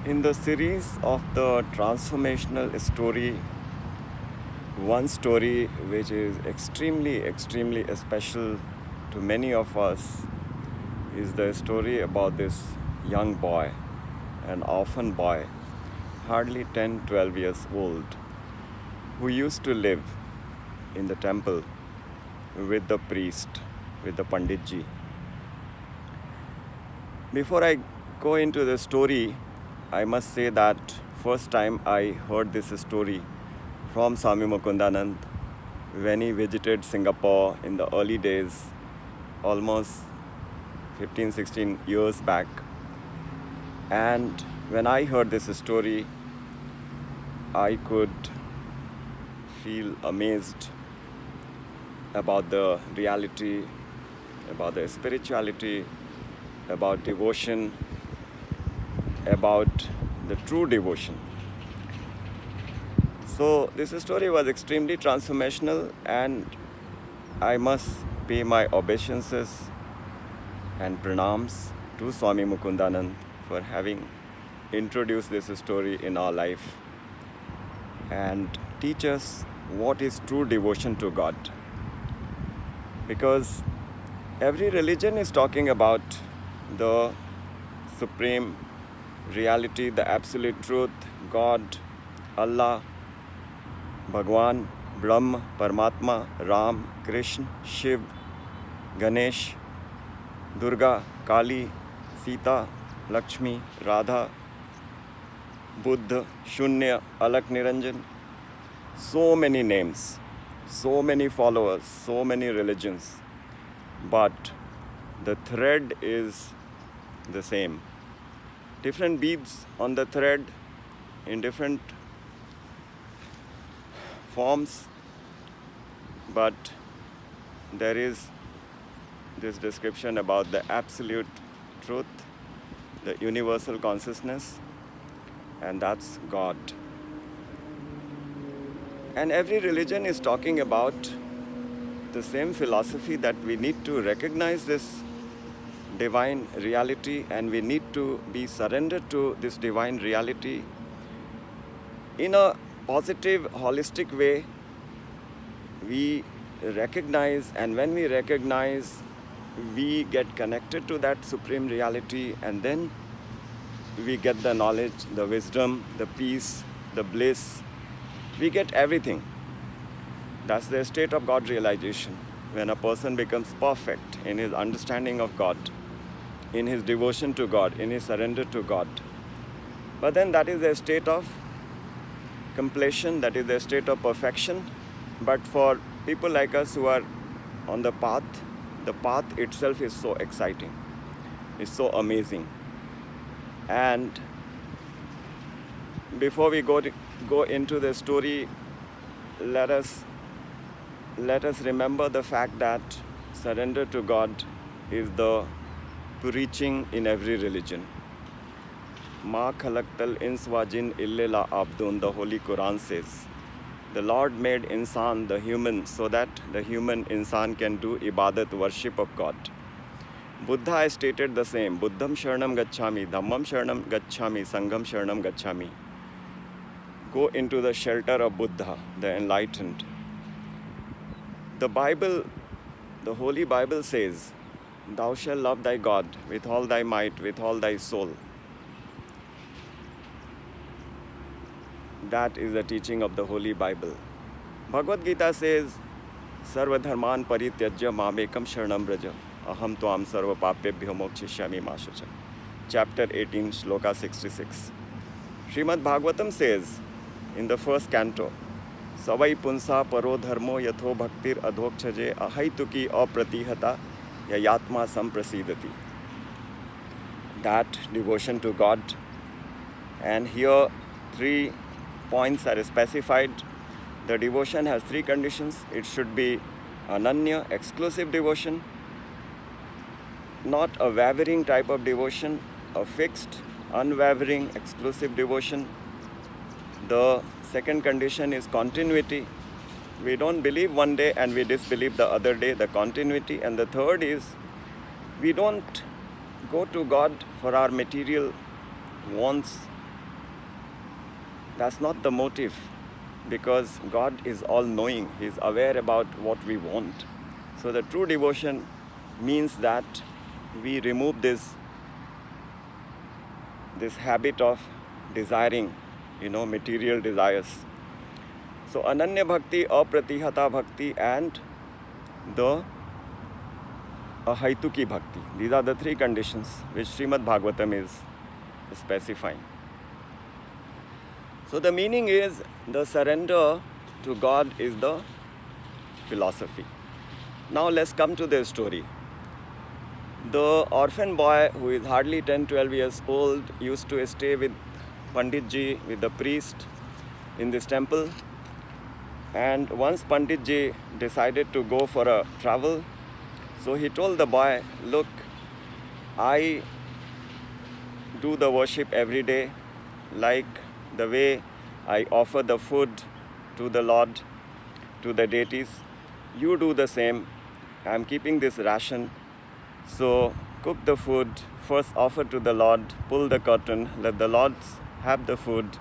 In the series of the transformational story, one story which is extremely special to many of us is the story about this young boy, an orphan boy, hardly 10, 12 years old, who used to live in the temple with the priest, with the Panditji. Before I go into the story, I must say that first time I heard this story from Swami Mukundanand when he visited Singapore in the early days, almost 15, 16 years back. And when I heard this story, I could feel amazed about the reality, about the spirituality, about devotion, about the true devotion. So this story was extremely transformational, and I must pay my obeisances and pranams to Swami Mukundanand for having introduced this story in our life and teach us what is true devotion to God. Because every religion is talking about the supreme reality, the absolute truth, God, Allah, Bhagwan, Brahma, Paramatma, Ram, Krishna, Shiv, Ganesh, Durga, Kali, Sita, Lakshmi, Radha, Buddha, Shunya, Alak Niranjan. So many names, so many followers, so many religions. But the thread is the same. Different beads on the thread in different forms, but there is this description about the absolute truth, the universal consciousness, and that's God. And every religion is talking about the same philosophy, that we need to recognize this divine reality and we need to be surrendered to this divine reality in a positive, holistic way. We recognize, and when we recognize, we get connected to that supreme reality, and then we get the knowledge, the wisdom, the peace, the bliss. We get everything. That's the state of God realization, when a person becomes perfect in his understanding of God, in his devotion to God, in his surrender to God. But then that is a state of completion, that is a state of perfection. But for people like us who are on the path itself is so exciting, it's so amazing. And before we go into the story, let us remember the fact that surrender to God is the preaching in every religion. Ma khalaqtal ins wa jin illa abdun, the Holy Quran says. The Lord made insan, the human, so that the human insan can do ibadat, worship of God. Buddha has stated the same. Buddham sharanam gacchami, dhammam sharanam gacchami, sangham sharanam gacchami. Go into the shelter of Buddha, the enlightened. The Bible, the Holy Bible says, thou shalt love thy God with all thy might, with all thy soul. That is the teaching of the Holy Bible. Bhagavad Gita says, Sarva dharman parityajya mamekam sharanam braja, aham tvam sarva papebhyo mokshishyami ma shucha. Chapter 18, Shloka 66. Srimad Bhagavatam says in the first canto, Savai punsa paro dharmo yatho bhaktir adhokchaje ahaituki apratihata yayatma samprasidati. That devotion to God. And here 3 points are specified. The devotion has 3 conditions. It should be ananya, exclusive devotion, not a wavering type of devotion, a fixed, unwavering, exclusive devotion. The second condition is continuity. We don't believe one day and we disbelieve the other day, the continuity. And the third is, we don't go to God for our material wants, that's not the motive, because God is all-knowing. He is aware about what we want. So the true devotion means that we remove this habit of desiring, material desires. So Ananya Bhakti, Apratihata Bhakti, and the Ahaituki Bhakti. These are the three conditions which Srimad Bhagavatam is specifying. So the meaning is, the surrender to God is the philosophy. Now let's come to the story. The orphan boy, who is hardly 10-12 years old, used to stay with Panditji, with the priest in this temple. And once Panditji decided to go for a travel, so he told the boy, look, I do the worship every day, like the way I offer the food to the Lord, to the deities. You do the same. I am keeping this ration. So cook the food, first offer to the Lord, pull the curtain, let the Lords have the food.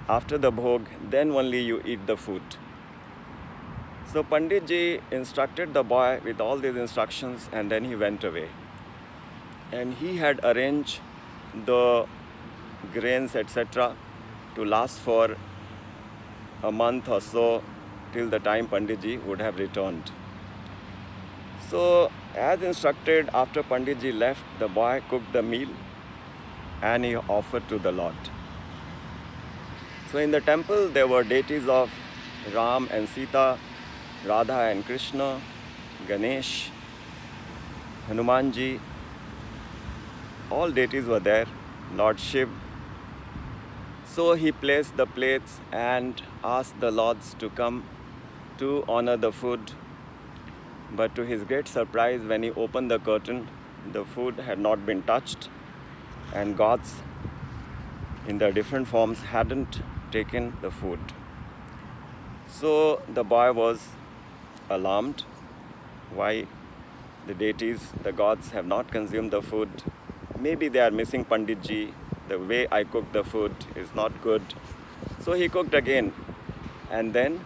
After the bhog, then only you eat the food. So Panditji instructed the boy with all these instructions, and then he went away. And he had arranged the grains, etc., to last for a month or so, till the time Panditji would have returned. So, as instructed, after Panditji left, the boy cooked the meal and he offered to the Lord. So in the temple there were deities of Ram and Sita, Radha and Krishna, Ganesh, Hanumanji. All deities were there, Lord Shiv. So he placed the plates and asked the lords to come to honor the food. But to his great surprise, when he opened the curtain, the food had not been touched, and gods in their different forms hadn't taken the food. So the boy was alarmed. Why the deities, the gods, have not consumed the food? Maybe they are missing Panditji. The way I cook the food is not good. So he cooked again, and then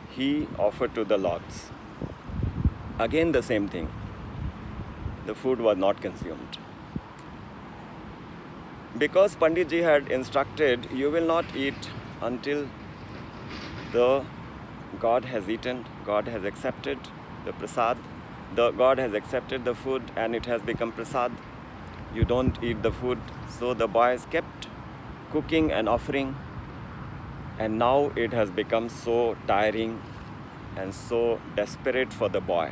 he offered to the lords. Again the same thing. The food was not consumed. Because Panditji had instructed, you will not eat until the God has eaten, God has accepted the prasad, the God has accepted the food and it has become prasad. You don't eat the food. So the boys kept cooking and offering, and now it has become so tiring and so desperate for the boy.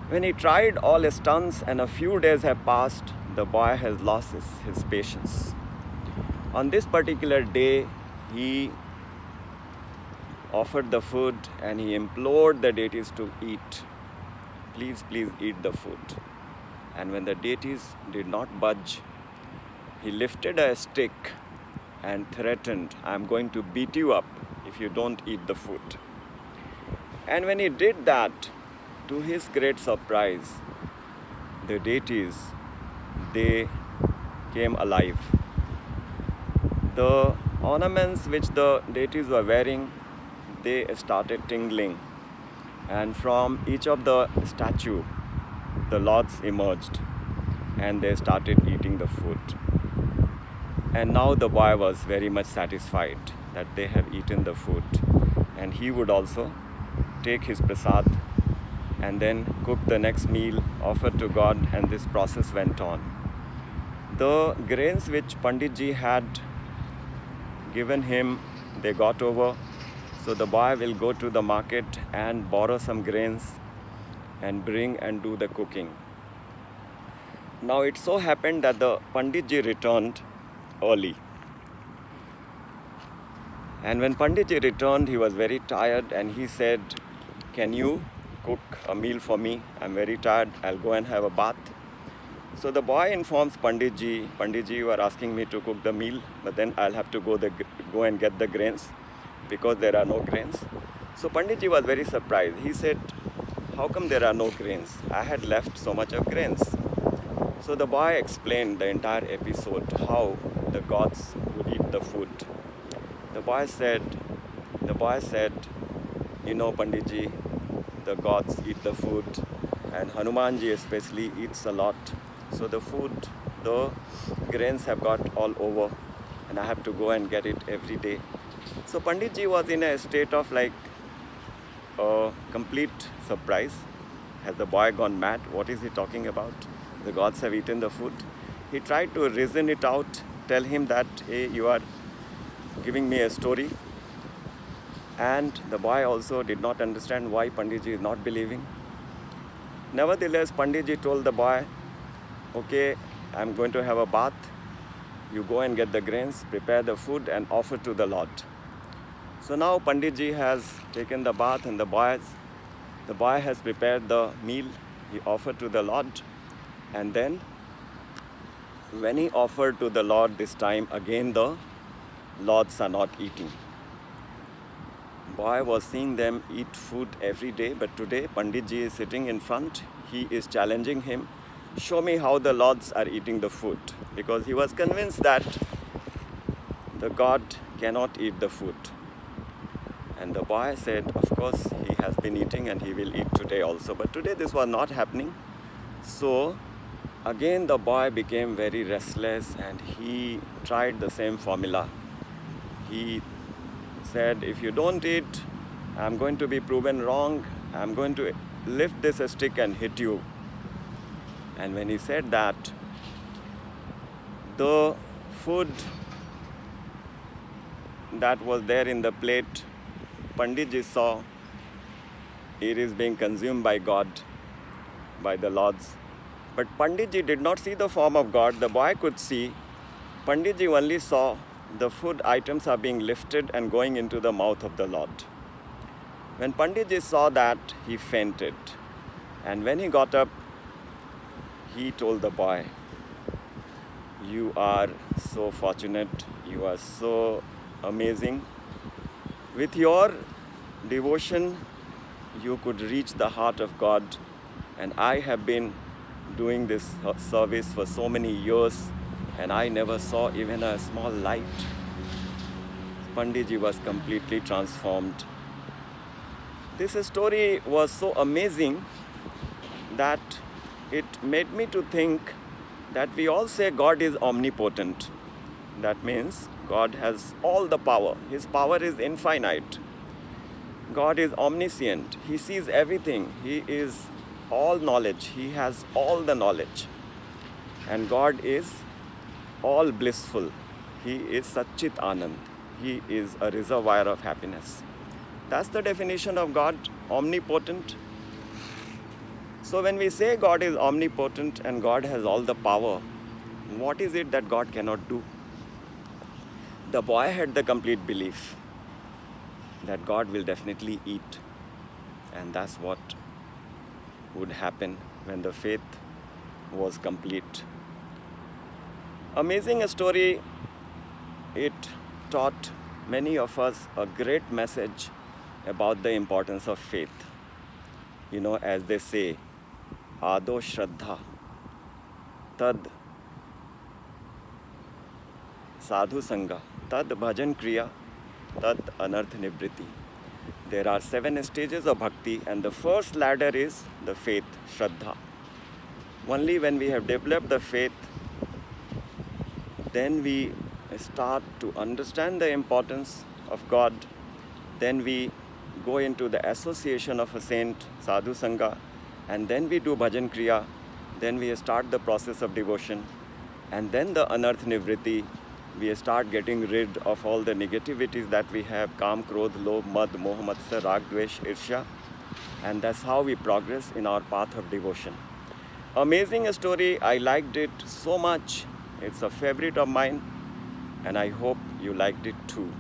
When he tried all his stunts and a few days have passed, the boy has lost his patience. On this particular day, he offered the food and he implored the deities to eat. Please, please eat the food. And when the deities did not budge, he lifted a stick and threatened, I am going to beat you up if you don't eat the food. And when he did that, to his great surprise, the deities, they came alive. The ornaments which the deities were wearing, they started tingling. And from each of the statue, the lords emerged and they started eating the food. And now the boy was very much satisfied that they have eaten the food. And he would also take his prasad and then cook the next meal, offer to God, and this process went on. The grains which Panditji had given him, they got over. So the boy will go to the market and borrow some grains and bring and do the cooking. Now it so happened that the Panditji returned early. And when Panditji returned, he was very tired and he said, can you cook a meal for me? I'm very tired. I'll go and have a bath. So the boy informs Panditji, Panditji, you are asking me to cook the meal, but then I'll have to go and get the grains because there are no grains. So Panditji was very surprised. He said, how come there are no grains? I had left so much of grains. So the boy explained the entire episode, how the gods would eat the food. The boy said, Panditji, the gods eat the food, and Hanumanji especially eats a lot. So the food, the grains have got all over, and I have to go and get it every day. So Panditji was in a state of like a complete surprise. Has the boy gone mad? What is he talking about? The gods have eaten the food. He tried to reason it out, tell him that, hey, you are giving me a story. And the boy also did not understand why Panditji is not believing. Nevertheless, Panditji told the boy, okay, I'm going to have a bath. You go and get the grains, prepare the food and offer to the Lord. So now Panditji has taken the bath and the boy has prepared the meal. He offered to the Lord. And then when he offered to the Lord this time, again the lords are not eating. Boy was seeing them eat food every day, but today Panditji is sitting in front. He is challenging him, show me how the lords are eating the food, because he was convinced that the god cannot eat the food. And the boy said, of course, he has been eating and he will eat today also. But today this was not happening. So again the boy became very restless and he tried the same formula. He said, if you don't eat, I'm going to be proven wrong. I'm going to lift this stick and hit you. And when he said that, the food that was there in the plate, Panditji saw it is being consumed by God, by the lords. But Panditji did not see the form of God. The boy could see. Panditji only saw the food items are being lifted and going into the mouth of the Lord. When Panditji saw that, he fainted. And when he got up, he told the boy, you are so fortunate, you are so amazing. With your devotion, you could reach the heart of God. And I have been doing this service for so many years, and I never saw even a small light. Panditji was completely transformed. This story was so amazing that it made me to think that we all say God is omnipotent. That means God has all the power. His power is infinite. God is omniscient. He sees everything. He is all knowledge. He has all the knowledge. And God is all blissful. He is Satchit Anand. He is a reservoir of happiness. That's the definition of God, omnipotent. So when we say God is omnipotent and God has all the power, what is it that God cannot do? The boy had the complete belief that God will definitely eat. And that's what would happen when the faith was complete. Amazing story. It taught many of us a great message about the importance of faith. You know, as they say, Ado Shraddha, Tad Sadhu Sangha, Tad Bhajan Kriya, Tad Anarth Nivriti. There are 7 stages of bhakti, and the first ladder is the faith, Shraddha. Only when we have developed the faith, then we start to understand the importance of God. Then we go into the association of a saint, Sadhu Sangha, and then we do Bhajan Kriya. Then we start the process of devotion. And then the Anarth Nivriti, we start getting rid of all the negativities that we have, Kam, Krodh, Lobh, Mad, Moh, Matsya, Rag, Dvesh, Irsha. And that's how we progress in our path of devotion. Amazing story. I liked it so much. It's a favorite of mine. And I hope you liked it too.